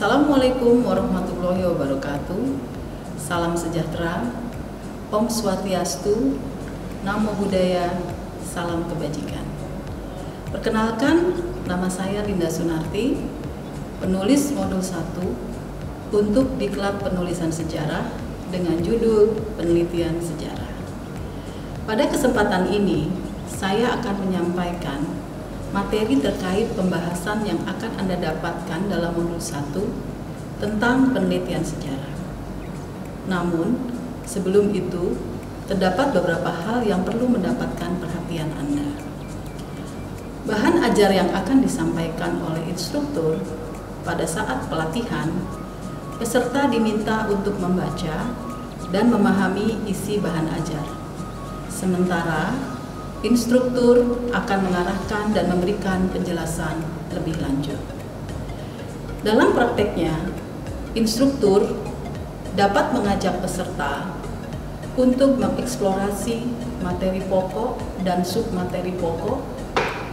Assalamualaikum warahmatullahi wabarakatuh. Salam sejahtera, Om Swastiastu, Namo Buddhaya, salam kebajikan. Perkenalkan, nama saya Linda Sunarti, penulis modul 1 untuk Diklat Penulisan Sejarah dengan judul Penelitian Sejarah. Pada kesempatan ini, saya akan menyampaikan materi terkait pembahasan yang akan Anda dapatkan dalam modul 1 tentang penelitian sejarah. Namun, sebelum itu, terdapat beberapa hal yang perlu mendapatkan perhatian Anda. Bahan ajar yang akan disampaikan oleh instruktur pada saat pelatihan, peserta diminta untuk membaca dan memahami isi bahan ajar. Sementara instruktur akan mengarahkan dan memberikan penjelasan lebih lanjut. Dalam prakteknya, instruktur dapat mengajak peserta untuk mengeksplorasi materi pokok dan submateri pokok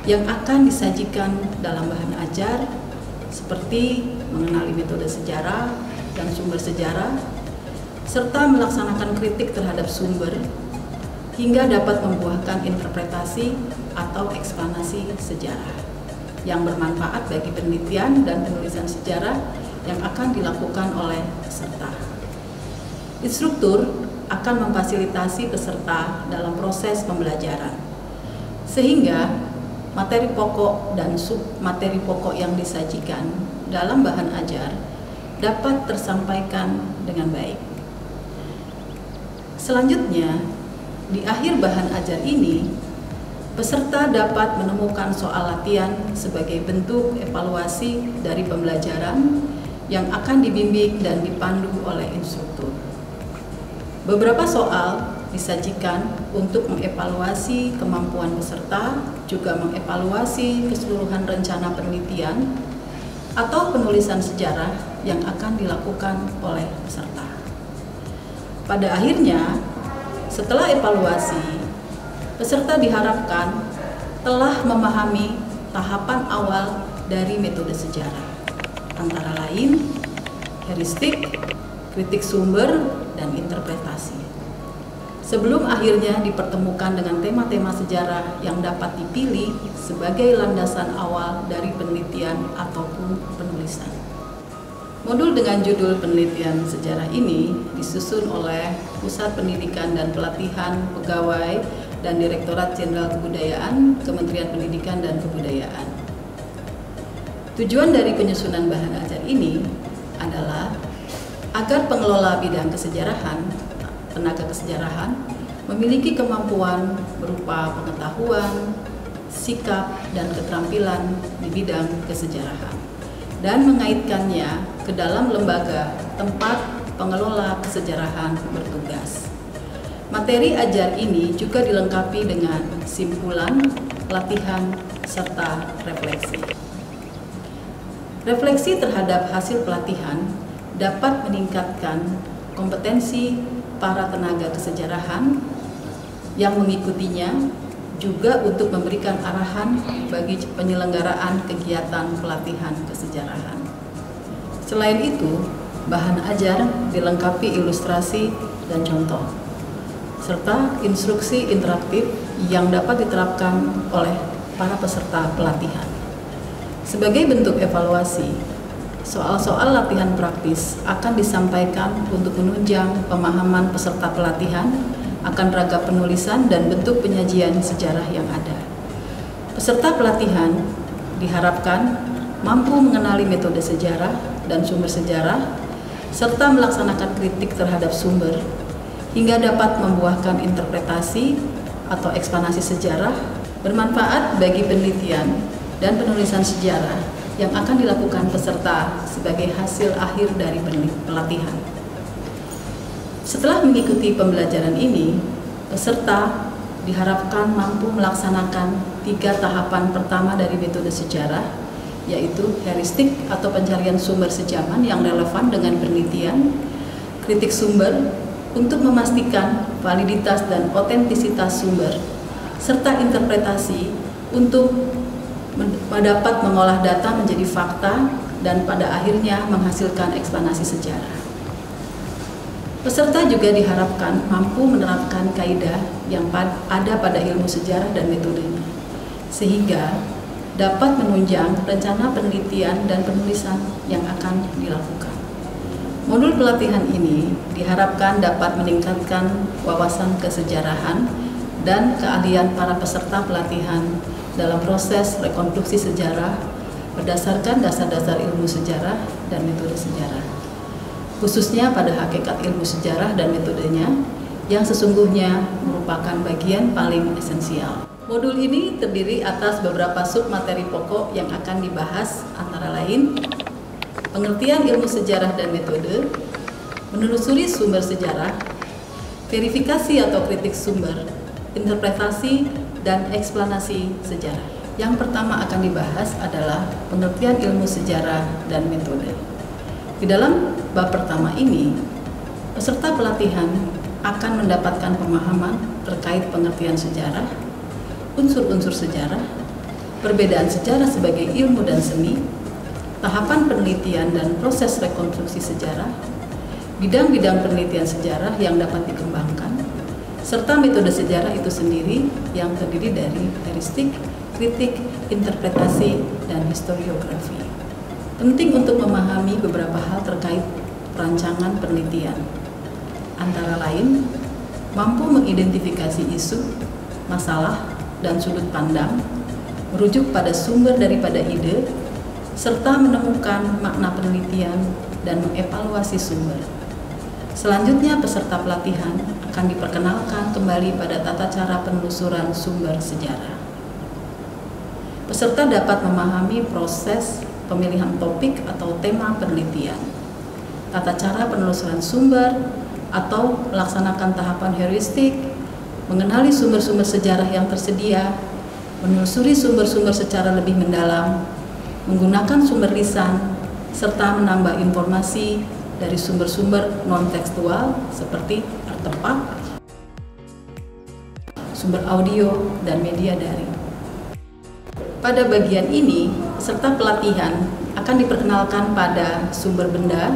yang akan disajikan dalam bahan ajar, seperti mengenali metode sejarah dan sumber sejarah, serta melaksanakan kritik terhadap sumber, hingga dapat membuahkan interpretasi atau eksplanasi sejarah yang bermanfaat bagi penelitian dan penulisan sejarah yang akan dilakukan oleh peserta. Instruktur akan memfasilitasi peserta dalam proses pembelajaran, sehingga materi pokok dan submateri pokok yang disajikan dalam bahan ajar dapat tersampaikan dengan baik. Selanjutnya, di akhir bahan ajar ini, peserta dapat menemukan soal latihan sebagai bentuk evaluasi dari pembelajaran yang akan dibimbing dan dipandu oleh instruktur. Beberapa soal disajikan untuk mengevaluasi kemampuan peserta, juga mengevaluasi keseluruhan rencana penelitian atau penulisan sejarah yang akan dilakukan oleh peserta. Pada akhirnya, setelah evaluasi, peserta diharapkan telah memahami tahapan awal dari metode sejarah, antara lain heuristik, kritik sumber, dan interpretasi. Sebelum akhirnya dipertemukan dengan tema-tema sejarah yang dapat dipilih sebagai landasan awal dari penelitian ataupun penulisan. Modul dengan judul Penelitian Sejarah ini disusun oleh Pusat Pendidikan dan Pelatihan Pegawai dan Direktorat Jenderal Kebudayaan, Kementerian Pendidikan dan Kebudayaan. Tujuan dari penyusunan bahan ajar ini adalah agar pengelola bidang kesejarahan, tenaga kesejarahan, memiliki kemampuan berupa pengetahuan, sikap, dan keterampilan di bidang kesejarahan, dan mengaitkannya ke dalam lembaga tempat pengelola kesejarahan bertugas. Materi ajar ini juga dilengkapi dengan simpulan, latihan, serta refleksi. Refleksi terhadap hasil pelatihan dapat meningkatkan kompetensi para tenaga kesejarahan yang mengikutinya, juga untuk memberikan arahan bagi penyelenggaraan kegiatan pelatihan kesejarahan. Selain itu, bahan ajar dilengkapi ilustrasi dan contoh, serta instruksi interaktif yang dapat diterapkan oleh para peserta pelatihan. Sebagai bentuk evaluasi, soal-soal latihan praktis akan disampaikan untuk menunjang pemahaman peserta pelatihan akan ragam penulisan dan bentuk penyajian sejarah yang ada. Peserta pelatihan diharapkan mampu mengenali metode sejarah dan sumber sejarah, serta melaksanakan kritik terhadap sumber, hingga dapat membuahkan interpretasi atau eksplanasi sejarah bermanfaat bagi penelitian dan penulisan sejarah yang akan dilakukan peserta sebagai hasil akhir dari pelatihan. Setelah mengikuti pembelajaran ini, peserta diharapkan mampu melaksanakan 3 tahapan pertama dari metode sejarah, yaitu heuristik atau pencarian sumber sejaman yang relevan dengan penelitian, kritik sumber untuk memastikan validitas dan otentisitas sumber, serta interpretasi untuk dapat mengolah data menjadi fakta dan pada akhirnya menghasilkan eksplanasi sejarah. Peserta juga diharapkan mampu menerapkan kaidah yang ada pada ilmu sejarah dan metodenya, sehingga dapat menunjang rencana penelitian dan penulisan yang akan dilakukan. Modul pelatihan ini diharapkan dapat meningkatkan wawasan kesejarahan dan keahlian para peserta pelatihan dalam proses rekonstruksi sejarah berdasarkan dasar-dasar ilmu sejarah dan metode sejarah, khususnya pada hakikat ilmu sejarah dan metodenya yang sesungguhnya merupakan bagian paling esensial. Modul ini terdiri atas beberapa submateri pokok yang akan dibahas, antara lain pengertian ilmu sejarah dan metode, menelusuri sumber sejarah, verifikasi atau kritik sumber, interpretasi, dan eksplanasi sejarah. Yang pertama akan dibahas adalah pengertian ilmu sejarah dan metode. Di dalam bab pertama ini, peserta pelatihan akan mendapatkan pemahaman terkait pengertian sejarah, unsur-unsur sejarah, perbedaan sejarah sebagai ilmu dan seni, tahapan penelitian dan proses rekonstruksi sejarah, bidang-bidang penelitian sejarah yang dapat dikembangkan, serta metode sejarah itu sendiri yang terdiri dari heuristik, kritik, interpretasi, dan historiografi. Penting untuk memahami beberapa hal terkait perancangan penelitian, antara lain mampu mengidentifikasi isu, masalah, dan sudut pandang, merujuk pada sumber daripada ide, serta menemukan makna penelitian dan mengevaluasi sumber. Selanjutnya, peserta pelatihan akan diperkenalkan kembali pada tata cara penelusuran sumber sejarah. Peserta dapat memahami proses pemilihan topik atau tema penelitian, tata cara penelusuran sumber atau melaksanakan tahapan heuristik, mengenali sumber-sumber sejarah yang tersedia, menelusuri sumber-sumber secara lebih mendalam, menggunakan sumber lisan, serta menambah informasi dari sumber-sumber non-tekstual seperti artefak, sumber audio, dan media daring. Pada bagian ini, peserta pelatihan akan diperkenalkan pada sumber benda,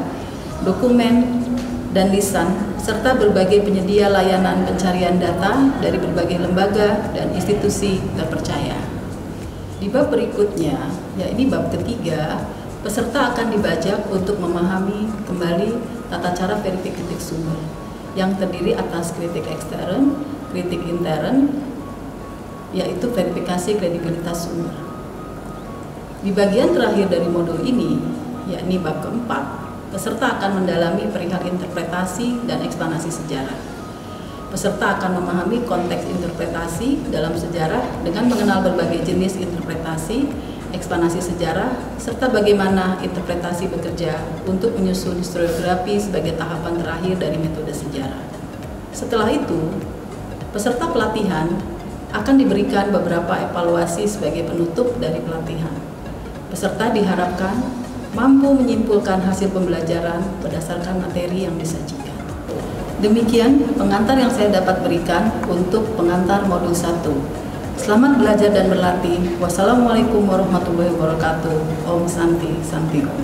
dokumen, dan lisan, serta berbagai penyedia layanan pencarian data dari berbagai lembaga dan institusi terpercaya. Di bab berikutnya, yakni bab ketiga, peserta akan dibajak untuk memahami kembali tata cara verifikasi sumber yang terdiri atas kritik ekstern, kritik intern, yaitu verifikasi kredibilitas sumber. Di bagian terakhir dari modul ini, yakni bab keempat, peserta akan mendalami perihal interpretasi dan eksplanasi sejarah. Peserta akan memahami konteks interpretasi dalam sejarah dengan mengenal berbagai jenis interpretasi, eksplanasi sejarah, serta bagaimana interpretasi bekerja untuk menyusun historiografi sebagai tahapan terakhir dari metode sejarah. Setelah itu, peserta pelatihan akan diberikan beberapa evaluasi sebagai penutup dari pelatihan. Peserta diharapkan mampu menyimpulkan hasil pembelajaran berdasarkan materi yang disajikan. Demikian pengantar yang saya dapat berikan untuk pengantar modul 1. Selamat belajar dan berlatih. Wassalamualaikum warahmatullahi wabarakatuh. Om Santi Santi Om.